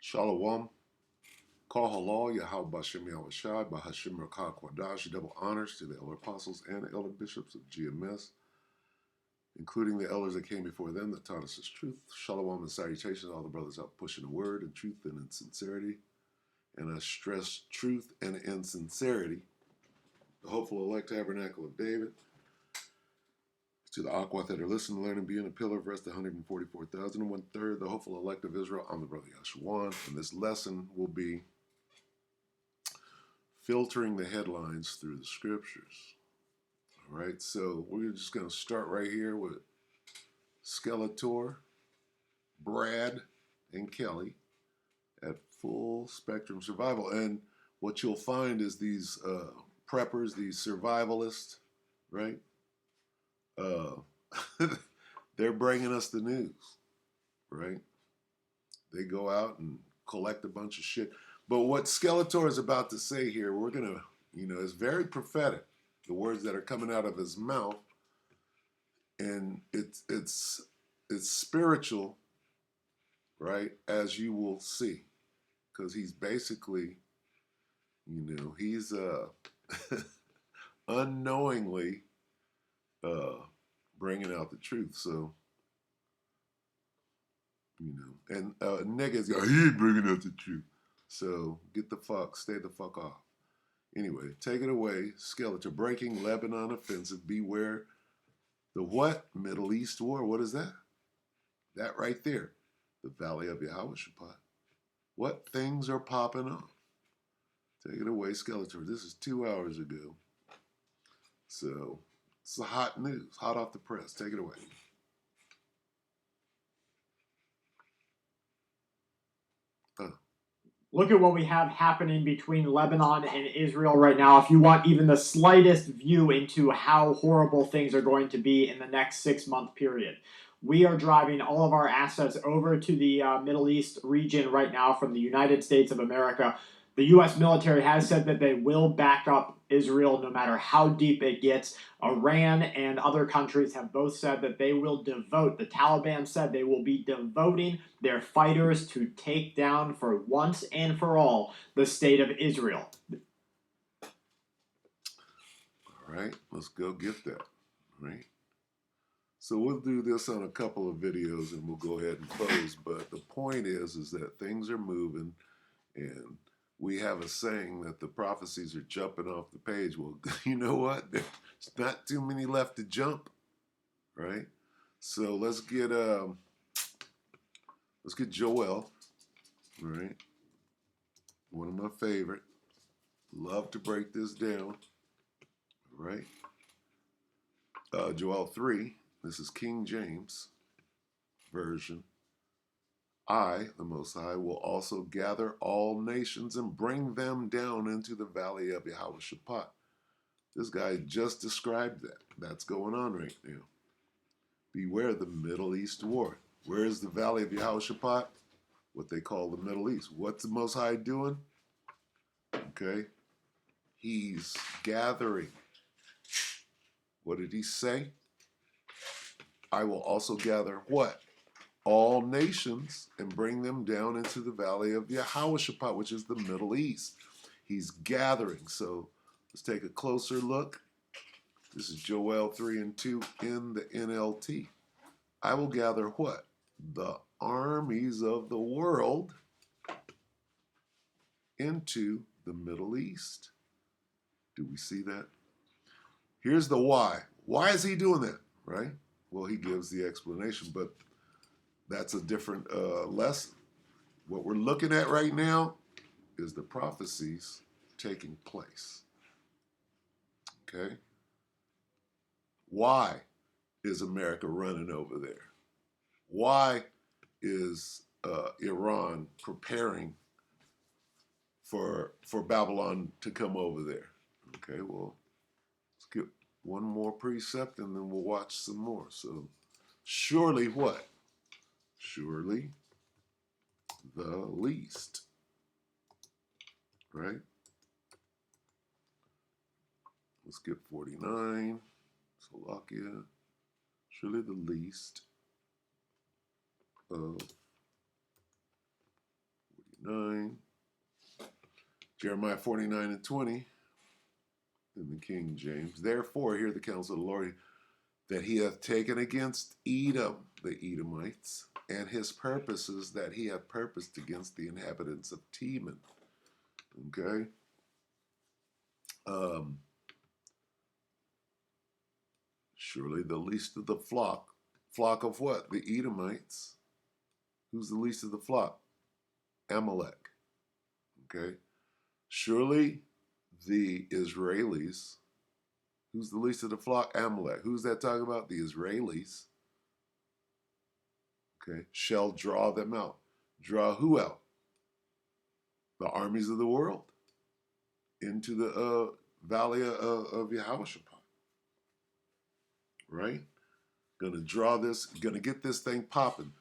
Shalom. Call halal Yahweh Bashem Yahushai Bahashim Rakah Kwadash. Double honors to the elder apostles and elder bishops of GMS, including the elders that came before them that taught us His truth. Shalom and salutations, all the brothers out pushing the word in truth and in sincerity. And I stress truth and in sincerity. The hopeful elect tabernacle of David. To the Aquath that are listening, learning, being a pillar of rest, 144,000 and 1/3, the hopeful elect of Israel. I'm the brother Yashuan, and this lesson will be filtering the headlines through the scriptures. All right, so we're just going to start right here with Skeletor, Brad, and Kelly at Full Spectrum Survival. And what you'll find is these preppers, these survivalists, right? They're bringing us the news, right? They go out and collect a bunch of shit. But what Skeletor is about to say here, we're going to, it's very prophetic, the words that are coming out of his mouth. And it's spiritual, right, as you will see. Because he's basically, he's unknowingly bringing out the truth. So, and niggas go, he ain't bringing out the truth. So stay the fuck off. Anyway, take it away. Skeletor, breaking Lebanon offensive. Beware the what? Middle East war. What is that? That right there. The Valley of Yahushua. What things are popping off? Take it away, Skeletor. This is 2 hours ago. So, it's the hot news. Hot off the press. Take it away. Look at what we have happening between Lebanon and Israel right now. If you want even the slightest view into how horrible things are going to be in the next 6-month period, we are driving all of our assets over to the Middle East region right now from the United States of America. The U.S. military has said that they will back up Israel no matter how deep it gets. Iran and other countries have both said that they will devote, the Taliban said they will be devoting their fighters to take down for once and for all the state of Israel. All right, let's go get that, right? So we'll do this on a couple of videos and we'll go ahead and close. But the point is that things are moving, and we have a saying that the prophecies are jumping off the page. Well, you know what? There's not too many left to jump, right? So let's get Joel, right? One of my favorite. Love to break this down, right? Joel 3. This is King James version. I, the Most High, will also gather all nations and bring them down into the valley of Yahushua. This guy just described that. That's going on right now. Beware the Middle East war. Where is the valley of Yahushua? What they call the Middle East. What's the Most High doing? Okay. He's gathering. What did he say? I will also gather what? All nations and bring them down into the valley of Yahushua, which is the Middle East. He's gathering. So let's take a closer look. This is Joel 3 and 2 in the NLT. I will gather what? The armies of the world into the Middle East. Do we see that? Here's the why. Why is he doing that, right? Well, he gives the explanation, but that's a different lesson. What we're looking at right now is the prophecies taking place. Okay? Why is America running over there? Why is Iran preparing for Babylon to come over there? Okay, well, let's get one more precept and then we'll watch some more. So, surely what? Surely the least, right? Let's get 49, Slovakia, surely the least of 9. Jeremiah 49 and 20 in the King James. Therefore, hear the counsel of the Lord, that he hath taken against Edom, the Edomites, and his purposes that he hath purposed against the inhabitants of Teman. Okay? Surely the least of the flock. Flock of what? The Edomites. Who's the least of the flock? Amalek. Okay? Surely the Israelis. Who's the least of the flock? Amalek. Who's that talking about? The Israelis. Okay? Shall draw them out. Draw who out? The armies of the world into the valley of Yahushua. Right? Gonna draw this, gonna get this thing popping.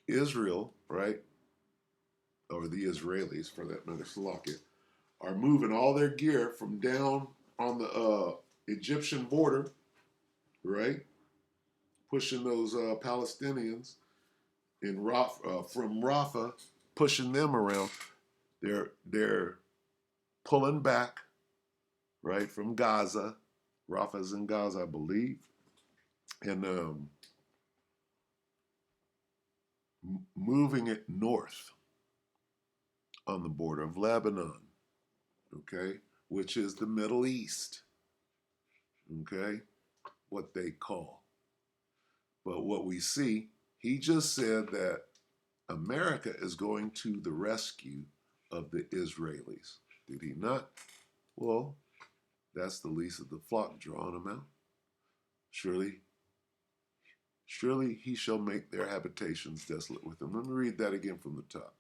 Israel, right? Or the Israelis, for that matter, Salakia, are moving all their gear from down on the Egyptian border, right? Pushing those Palestinians in from Rafah, pushing them around. They're pulling back, right, from Gaza. Rafah's in Gaza, I believe, and moving it north on the border of Lebanon, okay, which is the Middle East, okay, what they call. But what we see, he just said that America is going to the rescue of the Israelis. Did he not? Well, that's the least of the flock, drawing them out. Surely he shall make their habitations desolate with them. Let me read that again from the top.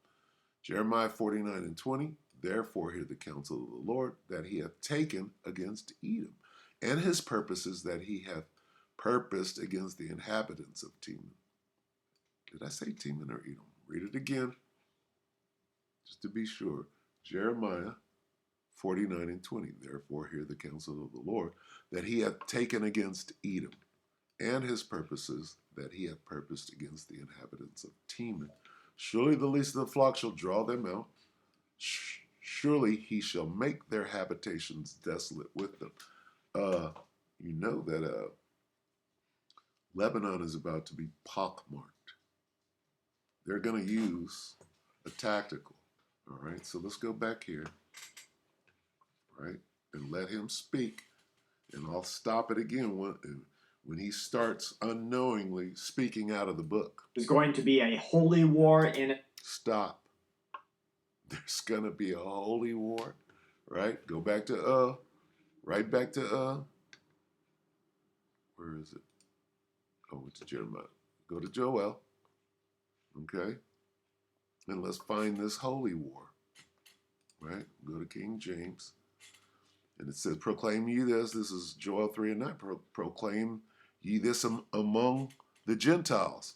Jeremiah 49 and 20. Therefore hear the counsel of the Lord, that he hath taken against Edom, and his purposes that he hath purposed against the inhabitants of Teman. Did I say Teman or Edom? Read it again, just to be sure. Jeremiah 49 and 20. Therefore hear the counsel of the Lord, that he hath taken against Edom, and his purposes that he hath purposed against the inhabitants of Teman. Surely the least of the flock shall draw them out. Surely he shall make their habitations desolate with them. You know that Lebanon is about to be pockmarked. They're going to use a tactical. All right, so let's go back here, right, and let him speak, and I'll stop it again when he starts unknowingly speaking out of the book. There's going to be a holy war in it. Stop. There's going to be a holy war, right? Go back to, right back to, where is it? Oh, it's Jeremiah. Go to Joel, okay? And let's find this holy war, right? Go to King James. And it says, proclaim ye this. This is Joel 3 and 9. Proclaim ye this among the Gentiles.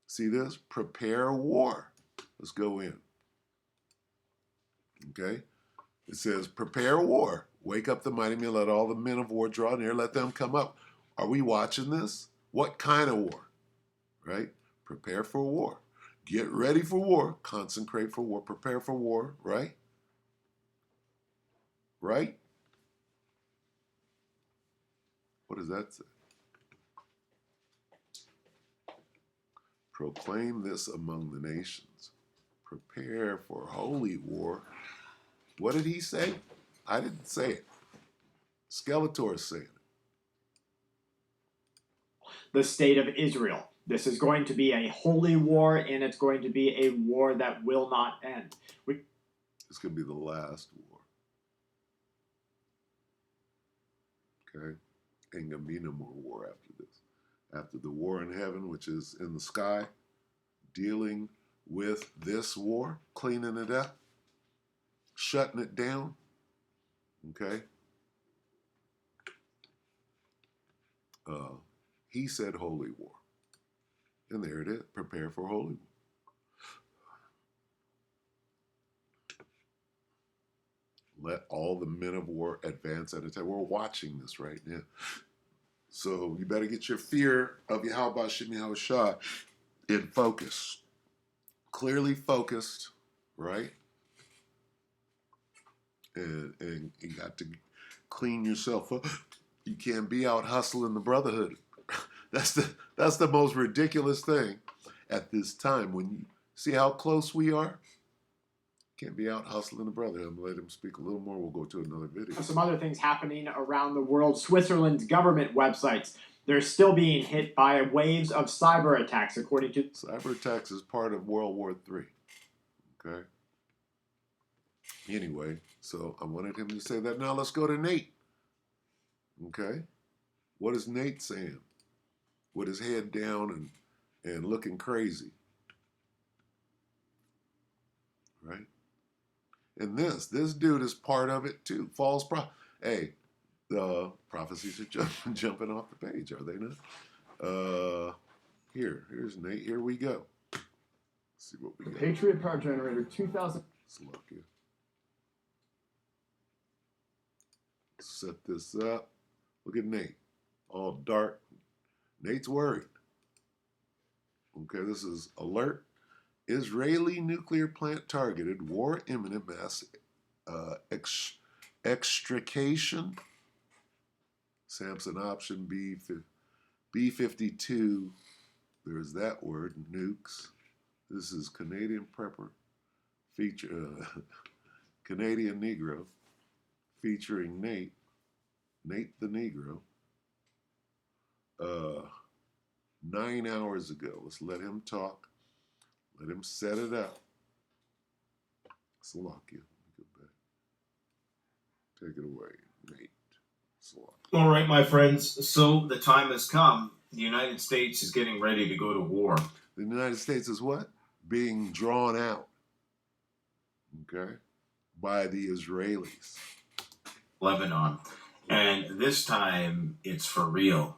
See this? Prepare war. Let's go in. Okay? It says, prepare war. Wake up the mighty men. Let all the men of war draw near. Let them come up. Are we watching this? What kind of war? Right? Prepare for war. Get ready for war. Consecrate for war. Prepare for war. Right? Right? What does that say? Proclaim this among the nations. Prepare for holy war. What did he say? I didn't say it. Skeletor is saying it. The state of Israel. This is going to be a holy war, and it's going to be a war that will not end. This could be the last war. Okay? Ain't gonna be no more war after this. After the war in heaven, which is in the sky, dealing with this war, cleaning it up, shutting it down. Okay? He said holy war. And there it is. Prepare for holy war. Let all the men of war advance at a time. We're watching this right now. So you better get your fear of Yahweh Shem Yahushua in focus. clearly focused, right? And you got to clean yourself up. You can't be out hustling the brotherhood. That's the most ridiculous thing at this time. When you see how close we are, can't be out hustling the brotherhood. I'm gonna let him speak a little more. We'll go to another video. Some other things happening around the world. Switzerland's government websites, they're still being hit by waves of cyber attacks, according to... Cyber attacks is part of World War III. Okay? Anyway, so I wanted him to say that. Now let's go to Nate. Okay? What is Nate saying? With his head down and looking crazy. Right? And this dude is part of it too. False prophet. Hey, the prophecies are jumping off the page, are they not? Here's Nate. Here we go. Let's see what we got. Patriot Power Generator 2000. Let's look here. Set this up. Look at Nate. All dark. Nate's worried. Okay, this is alert. Israeli nuclear plant targeted. War imminent. Mass extrication. Samson option B-52. There's that word. Nukes. This is Canadian prepper. Canadian Negro. Featuring Nate the Negro. 9 hours ago. Let's let him talk. Let him set it up. Slovakia. Go back. Take it away, Nate. Slovakia. All right, my friends. So the time has come. The United States is getting ready to go to war. The United States is what? Being drawn out. Okay? By the Israelis. Lebanon. And this time, it's for real.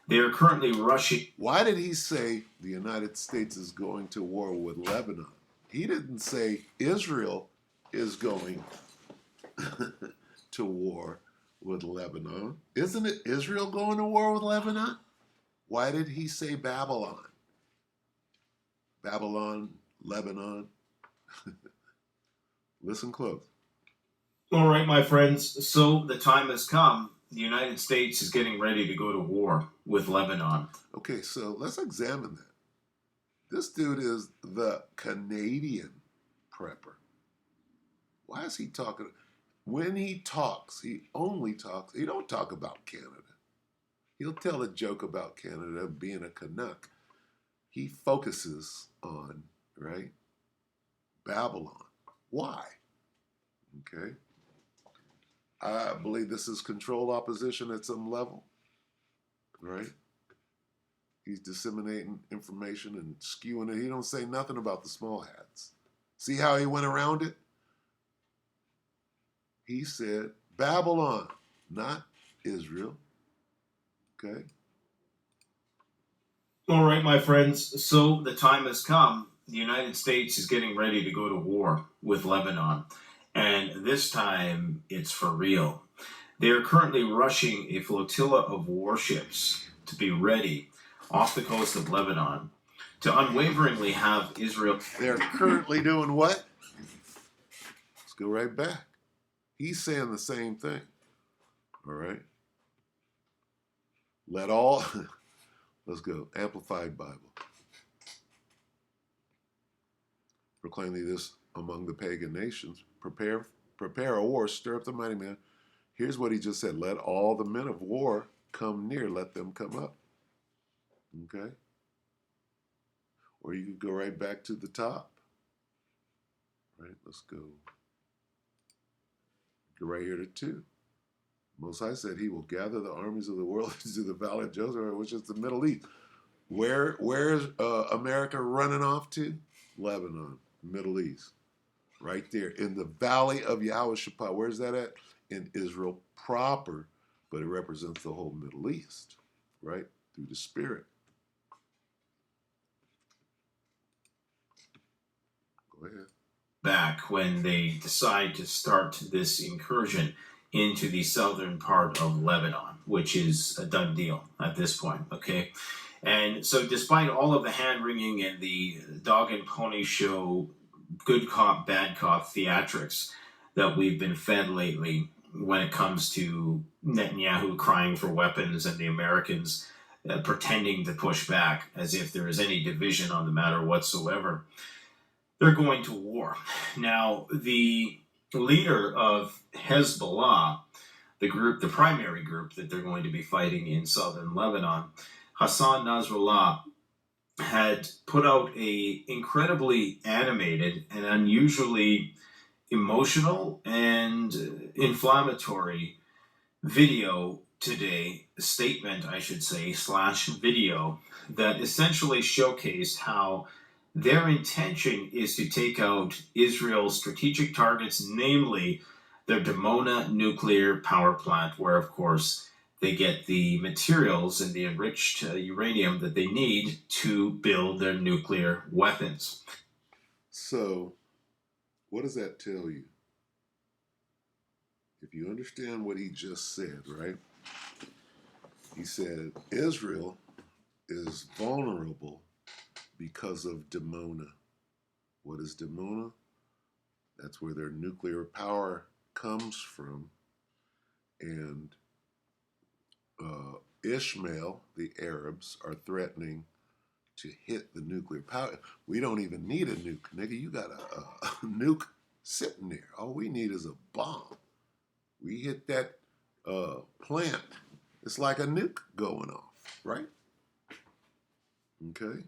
They are currently rushing. Why did he say the United States is going to war with Lebanon? He didn't say Israel is going to war with Lebanon. Isn't it Israel going to war with Lebanon? Why did he say Babylon? Babylon, Lebanon. Listen close. All right, my friends. So the time has come. The United States is getting ready to go to war with Lebanon. Okay, so let's examine that. This dude is the Canadian prepper. Why is he talking? When he talks, he don't talk about Canada. He'll tell a joke about Canada being a Canuck. He focuses on, right, Babylon. Why? Okay. I believe this is controlled opposition at some level, right? He's disseminating information and skewing it. He don't say nothing about the small hats. See how he went around it? He said Babylon, not Israel. Okay? All right, my friends. So the time has come. The United States is getting ready to go to war with Lebanon. And this time, it's for real. They are currently rushing a flotilla of warships to be ready off the coast of Lebanon to unwaveringly have Israel. They're currently doing what? Let's go right back. He's saying the same thing. All right? Let's go. Amplified Bible. Proclaiming this among the pagan nations. Prepare a war, stir up the mighty man. Here's what he just said. Let all the men of war come near. Let them come up. Okay? Or you could go right back to the top. Right? Let's go. Go right here to 2. Most High said he will gather the armies of the world into the valley of Joseph, which is the Middle East. Where is America running off to? Lebanon, Middle East. Right there in the valley of Yahushua. Where's that at? In Israel proper, but it represents the whole Middle East, right? Through the Spirit. Go ahead. Back when they decide to start this incursion into the southern part of Lebanon, which is a done deal at this point, okay? And so, despite all of the hand wringing and the dog and pony show, good cop, bad cop theatrics that we've been fed lately when it comes to Netanyahu crying for weapons and the Americans pretending to push back as if there is any division on the matter whatsoever, they're going to war. Now, the leader of Hezbollah, the group, the primary group that they're going to be fighting in southern Lebanon, Hassan Nasrallah, had put out a incredibly animated and unusually emotional and inflammatory video today, statement, I should say, slash video, that essentially showcased how their intention is to take out Israel's strategic targets, namely their Dimona nuclear power plant, where, of course, they get the materials and the enriched uranium that they need to build their nuclear weapons. So, what does that tell you? If you understand what he just said, right? He said Israel is vulnerable because of Dimona. What is Dimona? That's where their nuclear power comes from. And Ishmael, the Arabs, are threatening to hit the nuclear power. We don't even need a nuke, nigga. You got a nuke sitting there. All we need is a bomb. We hit that plant, it's like a nuke going off, right? Okay.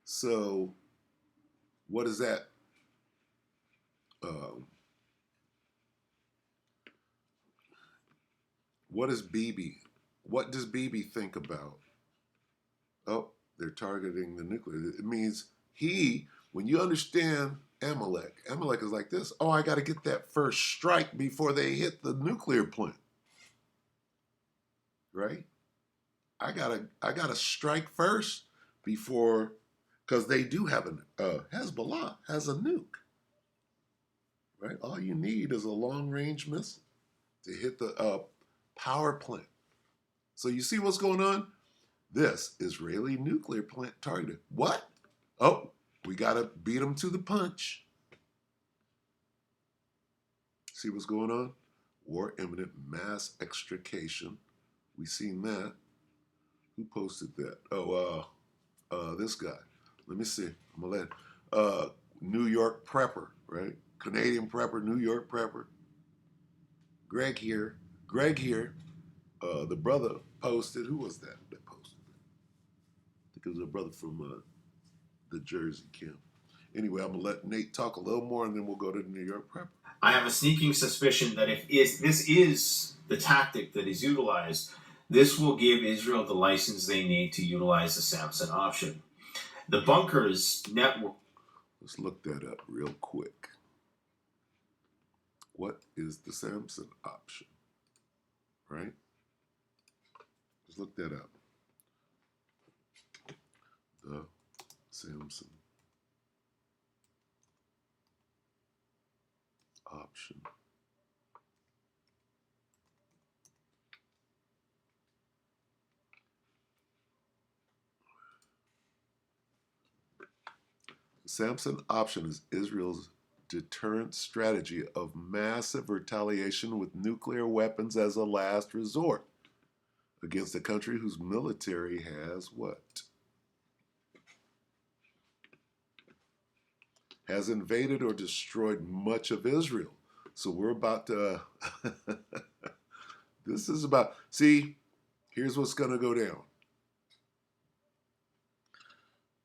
So, what is that? What is Bibi? What does Bibi think about? Oh, they're targeting the nuclear. It means when you understand Amalek is like this. Oh, I got to get that first strike before they hit the nuclear plant. Right? I gotta strike first before, because they do have Hezbollah has a nuke. Right? All you need is a long range missile to hit the power plant. So you see what's going on? This Israeli nuclear plant targeted. What? Oh, we got to beat them to the punch. See what's going on? War imminent, mass extrication. We seen that. Who posted that? Oh, this guy. Let me see. I'm going to let New York Prepper, right? Canadian Prepper, New York Prepper. Greg here. The brother posted. Who was that posted? I think it was a brother from the Jersey camp. Anyway, I'm going to let Nate talk a little more, and then we'll go to the New York Prepper. I have a sneaking suspicion that if this is the tactic that is utilized, this will give Israel the license they need to utilize the Samson option. The bunkers network. Let's look that up real quick. What is the Samson option? Right? Let's look that up. The Samson option. The Samson option is Israel's deterrent strategy of massive retaliation with nuclear weapons as a last resort against a country whose military has what? Has invaded or destroyed much of Israel. So we're about to, this is about, see, here's what's going to go down.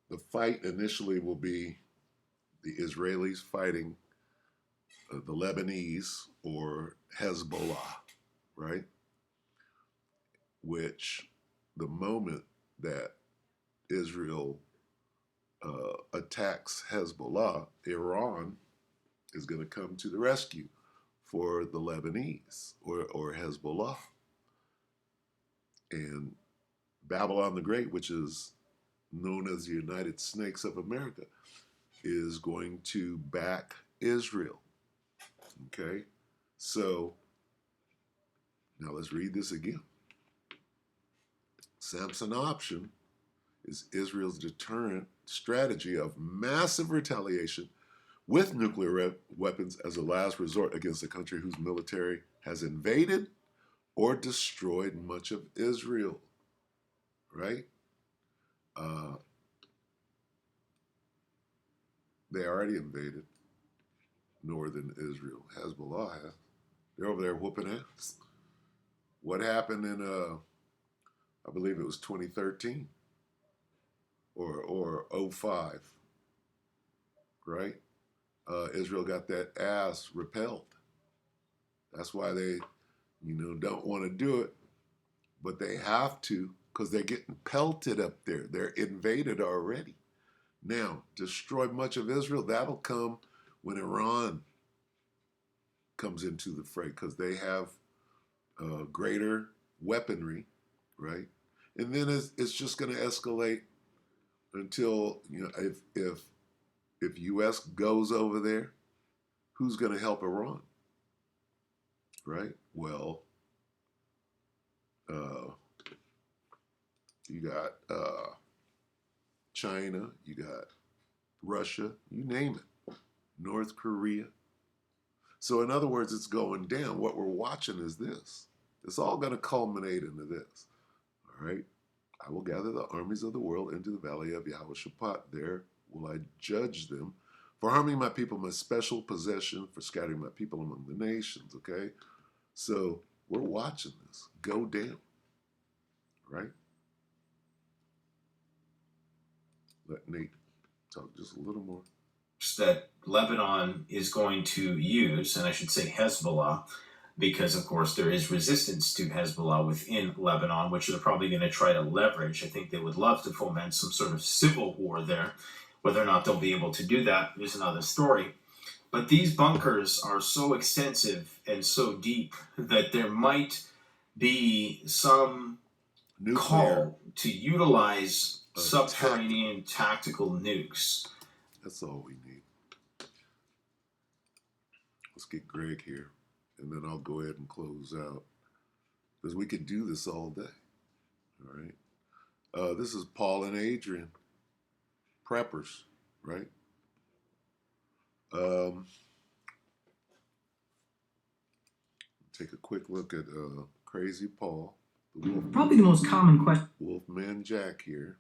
The fight initially will be the Israelis fighting the Lebanese or Hezbollah, right? Which the moment that Israel attacks Hezbollah, Iran is going to come to the rescue for the Lebanese or Hezbollah. And Babylon the Great, which is known as the United Snakes of America, is going to back Israel. Okay? So, now let's read this again. Samson option is Israel's deterrent strategy of massive retaliation with nuclear weapons as a last resort against a country whose military has invaded or destroyed much of Israel, right? They already invaded northern Israel. Hezbollah has. They're over there whooping ass. What happened in, I believe it was 2013 or 05, right? Israel got that ass repelled. That's why they, don't want to do it, but they have to because they're getting pelted up there. They're invaded already. Now, destroy much of Israel, that'll come when Iran comes into the fray because they have greater weaponry, right? And then it's just going to escalate until, if U.S. goes over there, who's going to help Iran, right? Well, you got China, you got Russia, you name it, North Korea. So in other words, it's going down. What we're watching is this. It's all going to culminate into this. All right? I will gather the armies of the world into the valley of Yahushaphat. There will I judge them for harming my people, my special possession, for scattering my people among the nations. Okay? So we're watching this go down. Right? Let Nate talk just a little more. That Lebanon is going to use, and I should say Hezbollah, because of course there is resistance to Hezbollah within Lebanon, which they're probably going to try to leverage. I think they would love to foment some sort of civil war there. Whether or not they'll be able to do that is another story. But these bunkers are so extensive and so deep that there might be some call to utilize subterranean tactical nukes. That's all we need. Let's get Greg here, and then I'll go ahead and close out, because we could do this all day. All right. This is Paul and Adrian, preppers, right? Take a quick look at Crazy Paul. Probably the most common question. Wolfman Jack here.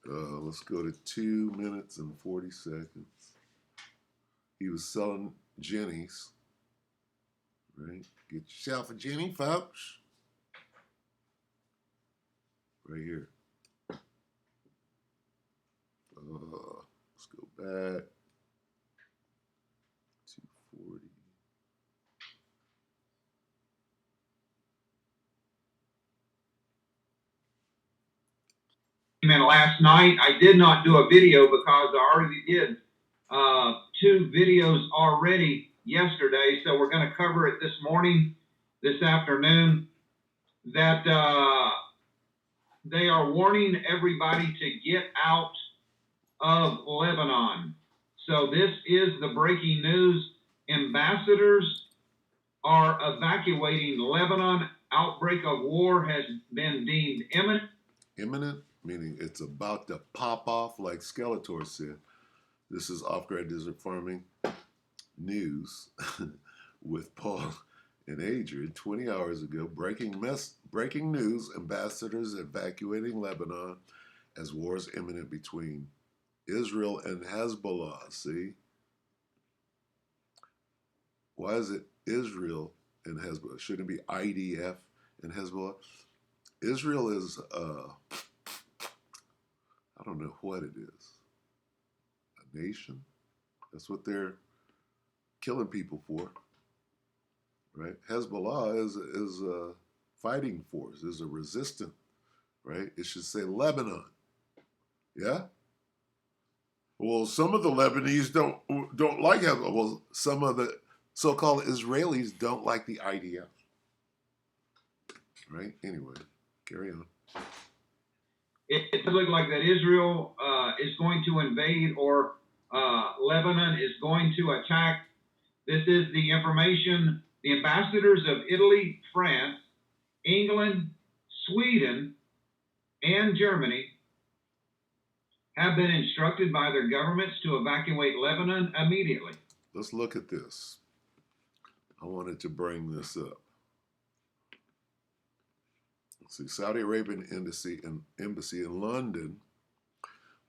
Let's go to 2 minutes and 40 seconds. He was selling Jennies, right? Get yourself a Jenny, folks. Right here. Let's go back. 240. And last night I did not do a video because I already did 2 videos already yesterday, so we're going to cover it this afternoon, that they are warning everybody to get out of Lebanon. So this is the breaking news. Ambassadors are evacuating Lebanon. Outbreak of war has been deemed imminent. Imminent, meaning it's about to pop off, like Skeletor said. This is Off-Grid Desert Farming News with Paul and Adrian 20 hours ago. Breaking news, ambassadors evacuating Lebanon as war is imminent between Israel and Hezbollah. See? Why is it Israel and Hezbollah? Shouldn't it be IDF and Hezbollah? Israel is, I don't know what it is. A nation? That's what they're killing people for, right? Hezbollah is a fighting force, is a resistant, right? It should say Lebanon, yeah? Well, some of the Lebanese don't like Hezbollah. Well, some of the so-called Israelis don't like the IDF, right? Anyway, carry on. It does look like that Israel is going to invade, or Lebanon is going to attack. This is the information. The ambassadors of Italy, France, England, Sweden, and Germany have been instructed by their governments to evacuate Lebanon immediately. Let's look at this. I wanted to bring this up. See, Saudi Arabian embassy in London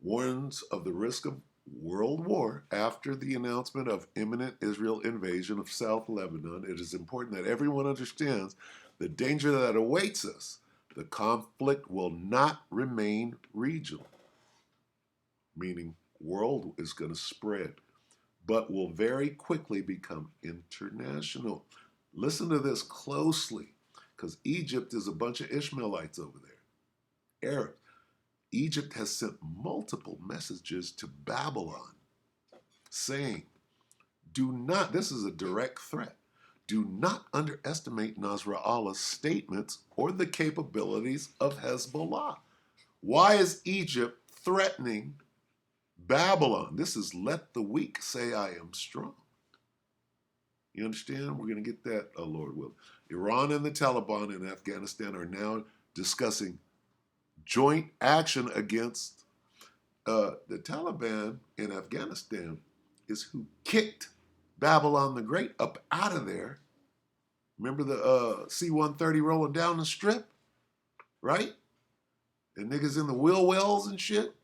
warns of the risk of world war after the announcement of imminent Israel invasion of South Lebanon. It is important that everyone understands the danger that awaits us. The conflict will not remain regional, meaning world is going to spread, but will very quickly become international. Listen to this closely, because Egypt is a bunch of Ishmaelites over there, Arabs. Egypt has sent multiple messages to Babylon saying, do not, this is a direct threat, do not underestimate Nasrallah's statements or the capabilities of Hezbollah. Why is Egypt threatening Babylon? This is let the weak say I am strong. You understand? We're going to get that, Lord willing. Iran and the Taliban in Afghanistan are now discussing joint action against the Taliban in Afghanistan is who kicked Babylon the Great up out of there. Remember the C-130 rolling down the strip? Right? And niggas in the wheel wells and shit.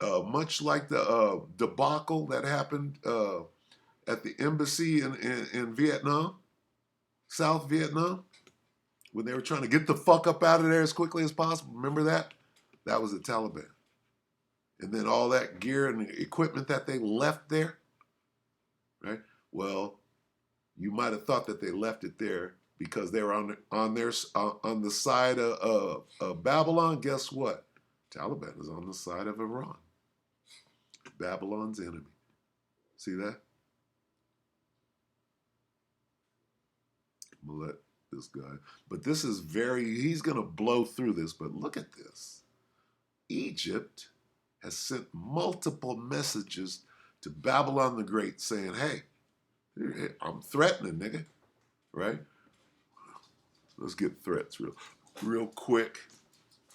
Much like the debacle that happened at the embassy in Vietnam, South Vietnam, when they were trying to get the fuck up out of there as quickly as possible. Remember that? That was the Taliban. And then all that gear and equipment that they left there, right? Well, you might have thought that they left it there because they were on the side of Babylon. Guess what? Taliban is on the side of Iran, Babylon's enemy. See that? I'm gonna let this guy, but this is he's gonna blow through this, but look at this. Egypt has sent multiple messages to Babylon the Great saying, hey, I'm threatening, nigga, right? Let's get threats real quick,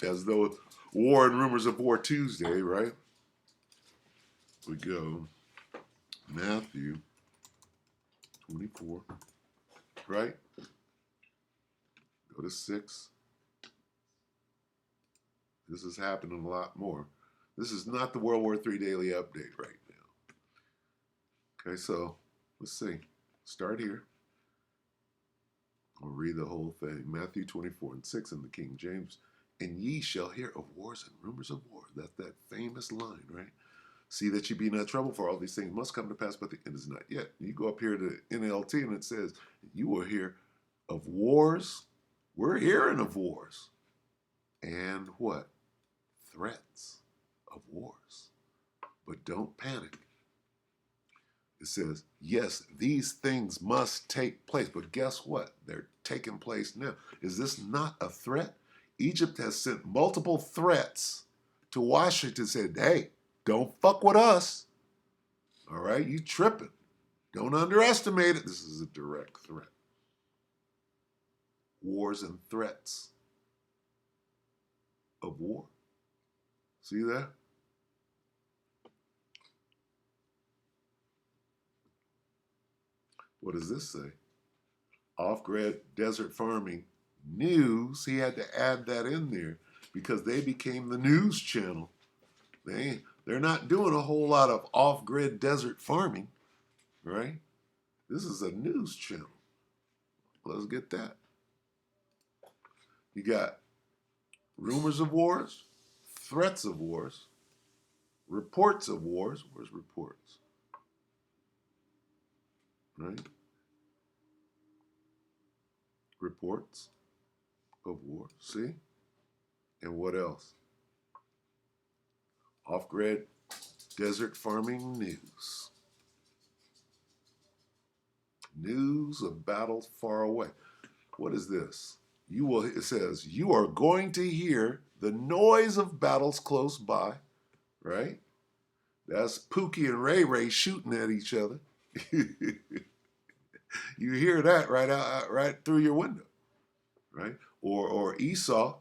as though it's War and Rumors of War Tuesday, right? We go Matthew 24, right? Go to 6. This is happening a lot more. This is not the World War III daily update right now. Okay, so let's see. Start here. I'll read the whole thing. Matthew 24 and 6 in the King James. And ye shall hear of wars and rumors of war. That's that famous line, right? See that ye be not troubled, for all these things must come to pass, but the end is not yet. You go up here to NLT and it says, you will hear of wars. We're hearing of wars. And what? Threats of wars. But don't panic. It says, yes, these things must take place. But guess what? They're taking place now. Is this not a threat? Egypt has sent multiple threats to Washington, said, hey, don't fuck with us. All right, you tripping. Don't underestimate it. This is a direct threat. Wars and threats of war. See that? What does this say? Off-grid desert farming news. He had to add that in there because they became the news channel. They're not doing a whole lot of off-grid desert farming, right? This is a news channel. Let's get that. You got rumors of wars, threats of wars, reports of wars. Where's reports? Right? Reports of war. See? And what else? Off-grid desert farming news. News of battles far away. What is this? It says, you are going to hear the noise of battles close by, right? That's Pookie and Ray Ray shooting at each other. You hear that right through your window. right? Or Esau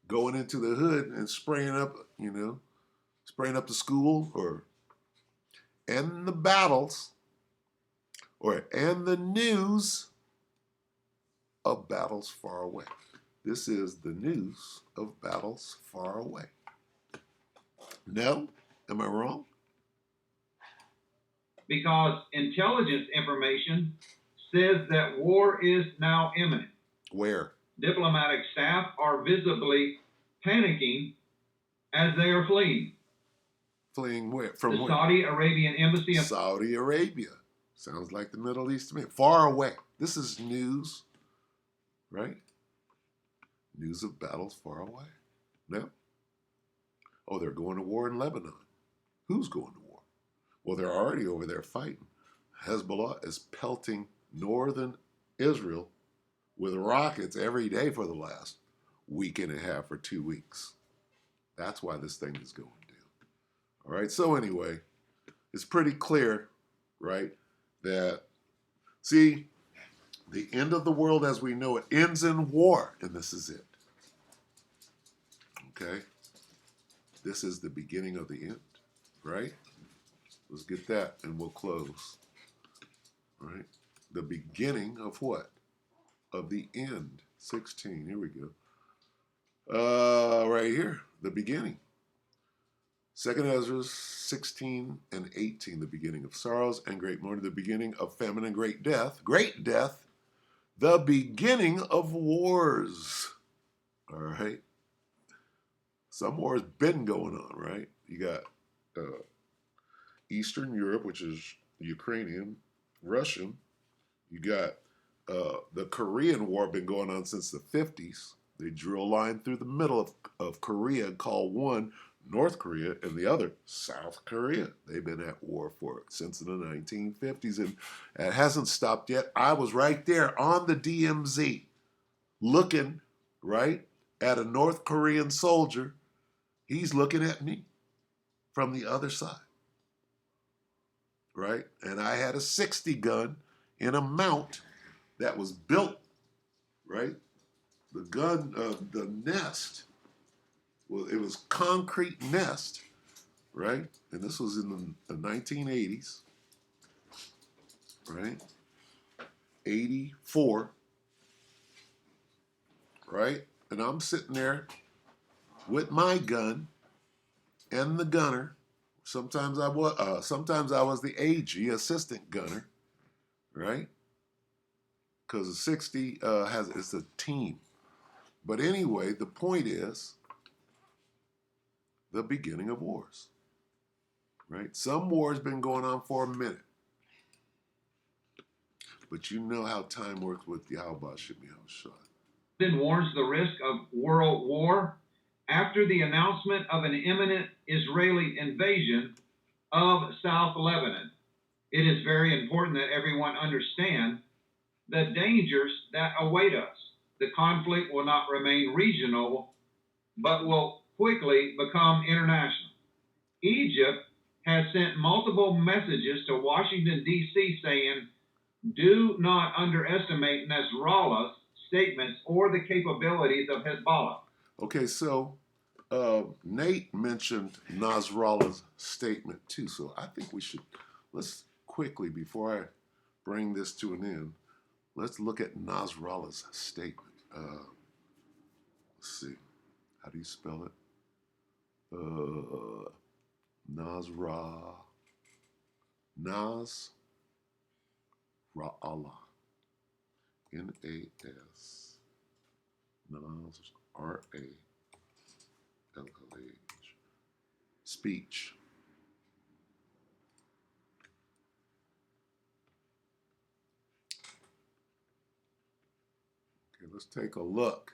going into the hood and spraying up, spraying up the school, or and the battles, and the news of battles far away. This is the news of battles far away. No? Am I wrong? Because intelligence information says that war is now imminent. Where? Diplomatic staff are visibly panicking as they are fleeing. Fleeing where? From the where? Saudi Arabian embassy. Saudi Arabia. Sounds like the Middle East to me. Far away. This is news, right? News of battles far away. No? Oh, they're going to war in Lebanon. Who's going to war? Well, they're already over there fighting. Hezbollah is pelting northern Israel with rockets every day for the last week and a half or 2 weeks. That's why this thing is going down. All right, so anyway, it's pretty clear, right, that, see, the end of the world as we know it ends in war, and this is it. Okay? This is the beginning of the end, right? Let's get that, and we'll close. All right? The beginning of what? Of the end. 16. Here we go. Right here, the beginning. 2nd Ezra 16 and 18, the beginning of sorrows and great mourning, the beginning of famine and great death, the beginning of wars. All right? Some wars been going on, right? You got Eastern Europe, which is Ukrainian, Russian. You got the Korean War been going on since the 50s. They drew a line through the middle of Korea and called one North Korea and the other South Korea. They've been at war since the 1950s, and it hasn't stopped yet. I was right there on the DMZ looking, right, at a North Korean soldier. He's looking at me from the other side, right? And I had a 60 gun in a mount that was built, right? The gun, the nest, well, it was concrete nest, right? And this was in the 1980s, right? 84, right? And I'm sitting there with my gun and the gunner. Sometimes I was the AG, assistant gunner, right? Because the 60 it's a team. But anyway, the point is the beginning of wars, right? Some wars been going on for a minute. But you know how time works with Yahweh Shemiel Shah. Then warns the risk of world war after the announcement of an imminent Israeli invasion of South Lebanon. It is very important that everyone understand the dangers that await us. The conflict will not remain regional, but will quickly become international. Egypt has sent multiple messages to Washington, D.C. saying, do not underestimate Nasrallah's statements or the capabilities of Hezbollah. Okay, so Nate mentioned Nasrallah's statement too, so I think let's quickly, before I bring this to an end, let's look at Nasrallah's statement. Let's see. How do you spell it? Nasrallah. N-A-S. R-A-L-L-A-H. Speech. Okay, let's take a look.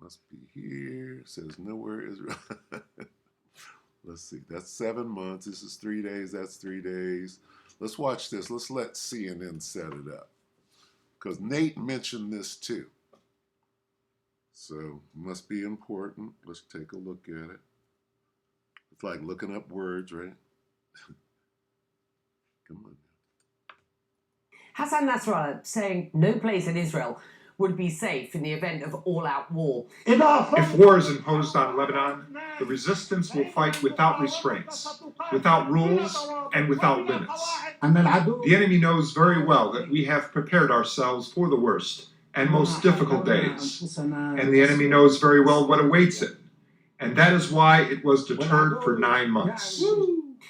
Must be here. It says nowhere Israel. Let's see. That's 7 months. This is 3 days. That's 3 days. Let's watch this. Let's let CNN set it up. Because Nate mentioned this too. So, must be important. Let's take a look at it. It's like looking up words, right? Come on. Hassan Nasrallah saying no place in Israel would be safe in the event of all-out war. If war is imposed on Lebanon, the resistance will fight without restraints, without rules, and without limits. The enemy knows very well that we have prepared ourselves for the worst and most difficult days, and the enemy knows very well what awaits it, and that is why it was deterred for 9 months.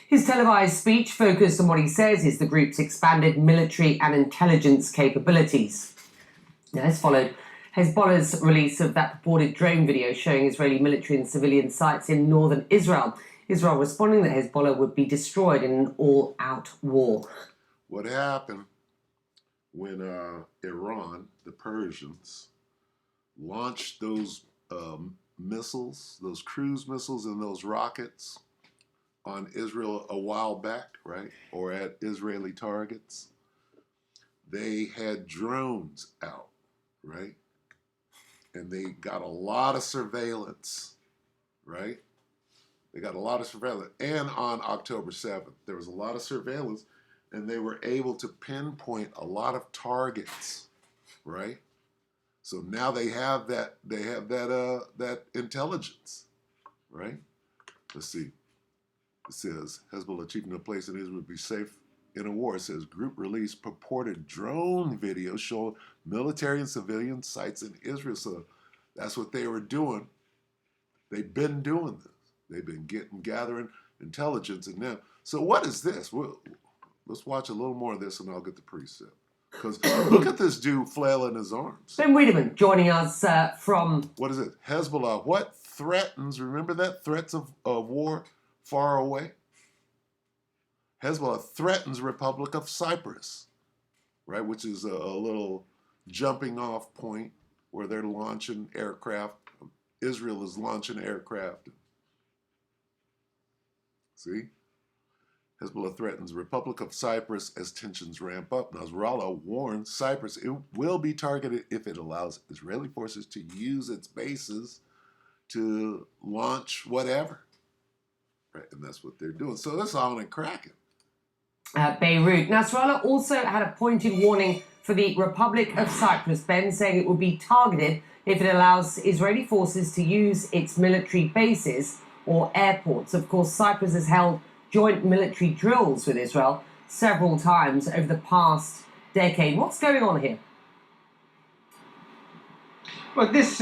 His televised speech focused on what he says is the group's expanded military and intelligence capabilities. Now, this followed Hezbollah's release of that purported drone video showing Israeli military and civilian sites in northern Israel. Israel responding that Hezbollah would be destroyed in an all-out war. What happened when Iran, the Persians, launched those missiles, those cruise missiles and those rockets on Israel a while back, right? Or at Israeli targets. They had drones out, right? And they got a lot of surveillance, right? They got a lot of surveillance. And on October 7th, there was a lot of surveillance, and they were able to pinpoint a lot of targets, right? So now they have that intelligence, right? Let's see. It says Hezbollah chief in a place in Israel would be safe in a war. It says group released purported drone video showing military and civilian sites in Israel. So that's what they were doing. They've been doing this. They've been gathering intelligence in them. So what is this? Let's watch a little more of this and I'll get the precept. Because look at this dude flailing his arms. Ben Wiedemann joining us from... What is it? Hezbollah. What threatens, remember that? Threats of war far away? Hezbollah threatens Republic of Cyprus, right? Which is a little jumping off point where they're launching aircraft. Israel is launching aircraft. See? Hezbollah threatens Republic of Cyprus as tensions ramp up. Nasrallah warns Cyprus it will be targeted if it allows Israeli forces to use its bases to launch whatever. Right, and that's what they're doing. So that's on and cracking. Beirut. Nasrallah also had a pointed warning for the Republic of Cyprus, Ben, saying it would be targeted if it allows Israeli forces to use its military bases or airports. Of course, Cyprus has held joint military drills with Israel several times over the past decade. What's going on here? Well, this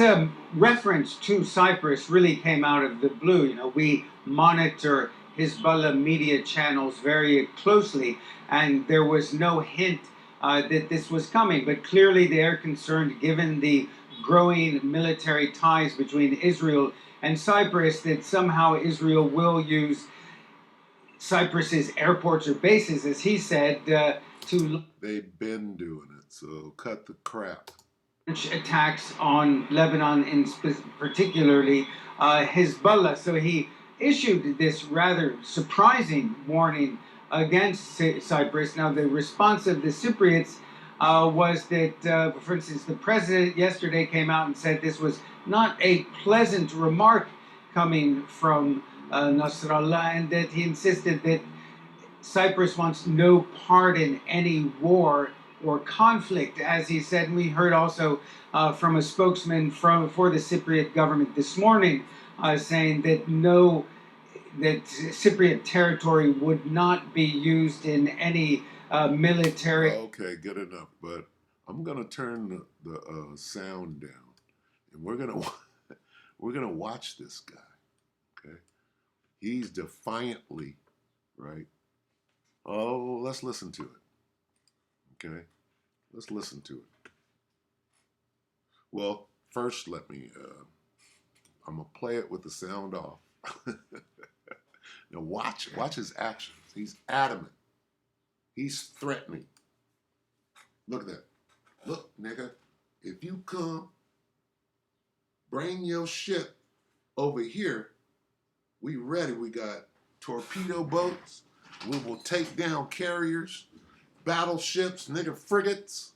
reference to Cyprus really came out of the blue. You know, we monitor Hezbollah media channels very closely, and there was no hint that this was coming. But clearly they are concerned, given the growing military ties between Israel and Cyprus, that somehow Israel will use Cyprus's airports or bases, as he said, to... They've been doing it, so cut the crap. Attacks on Lebanon, and particularly Hezbollah. So he issued this rather surprising warning against Cyprus. Now, the response of the Cypriots was that, for instance, the president yesterday came out and said this was not a pleasant remark coming from Nasrallah, and that he insisted that Cyprus wants no part in any war or conflict, as he said. And we heard also from a spokesman for the Cypriot government this morning saying that that Cypriot territory would not be used in any military... Okay, good enough. But I'm going to turn the sound down, and we're gonna watch this guy. Okay, he's defiantly, right? Oh, let's listen to it. Okay, let's listen to it. Well, first let me, I'm going to play it with the sound off. Now watch his actions. He's adamant. He's threatening. Look at that. Look, nigga, if you come, bring your ship over here, we ready. We got torpedo boats. We will take down carriers, battleships, nigga frigates.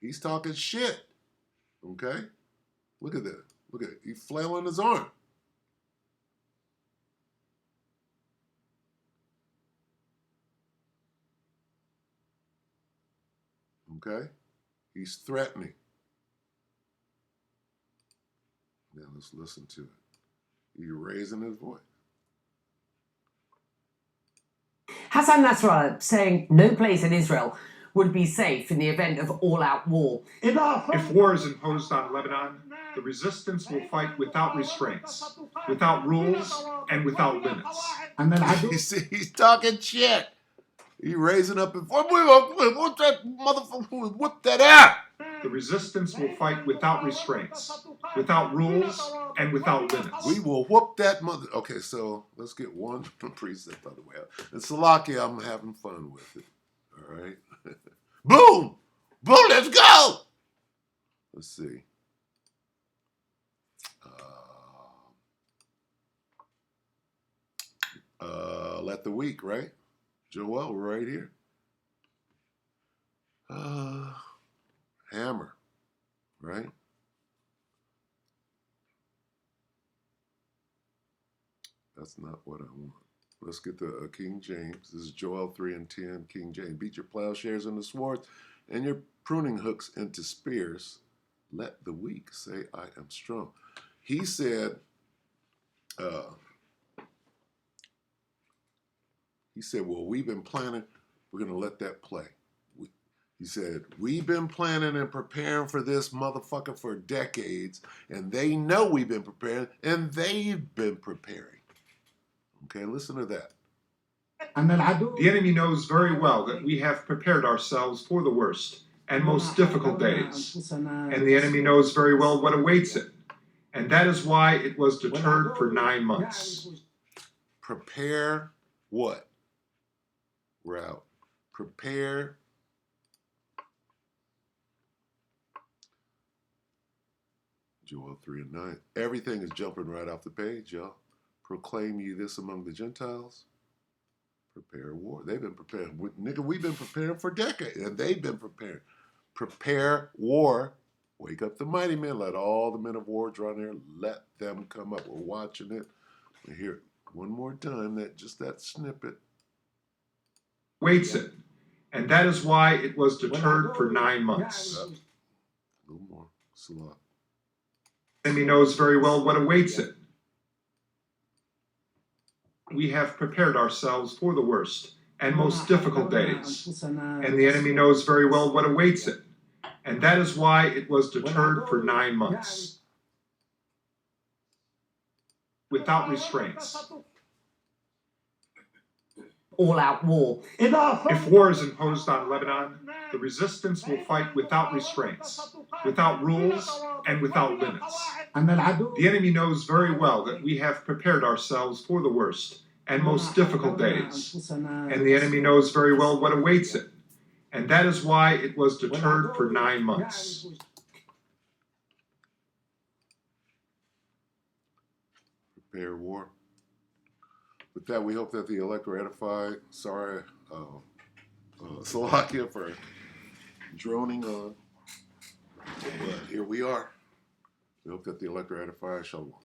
He's talking shit. Okay? Look at that. Look at it. He's flailing his arm. Okay? He's threatening. Now let's listen to it. He's raising his voice. Hassan Nasrallah saying no place in Israel would be safe in the event of all-out war. If war is imposed on Lebanon, the resistance will fight without restraints, without rules, and without limits. You see, he's talking shit. He raising up his voice. What's that motherfucker? Whip that out. The resistance will fight without restraints, without rules, and without limits. We will whoop that mother. Okay, so let's get one precept out of the way. And Salakia, I'm having fun with it. All right. Boom! Boom, let's go! Let's see. Let the week, right? Joel, we're right here. Hammer, right? That's not what I want. Let's get the King James. This is Joel 3 and 10, King James. Beat your plowshares into swords and your pruning hooks into spears. Let the weak say, I am strong. He said, well, we've been planning. We're going to let that play. He said, we've been planning and preparing for this motherfucker for decades, and they know we've been preparing, and they've been preparing. Okay, listen to that. The enemy knows very well that we have prepared ourselves for the worst and most difficult days. And the enemy knows very well what awaits it. And that is why it was deterred for 9 months. Prepare what? We're out. Prepare. Joel 3 and 9. Everything is jumping right off the page, y'all. Proclaim ye this among the Gentiles. Prepare war. They've been preparing. Nigga, we've been preparing for decades, and they've been preparing. Prepare war. Wake up the mighty men. Let all the men of war draw near. Let them come up. We're watching it. We hear it one more time. That snippet. Waits it. And that is why it was deterred for 9 months. A little more. Salah. The enemy knows very well what awaits it. We have prepared ourselves for the worst and most difficult days. And the enemy knows very well what awaits it. And that is why it was deterred for 9 months. Without restraints. All-out war. If war is imposed on Lebanon, the resistance will fight without restraints, without rules, and without limits. The enemy knows very well that we have prepared ourselves for the worst and most difficult days. And the enemy knows very well what awaits it. And that is why it was deterred for 9 months. Prepare war. With that, we hope that the elect were edified. Sorry, Salakia, for droning on. But here we are. We hope that the elect were edified. Shalom.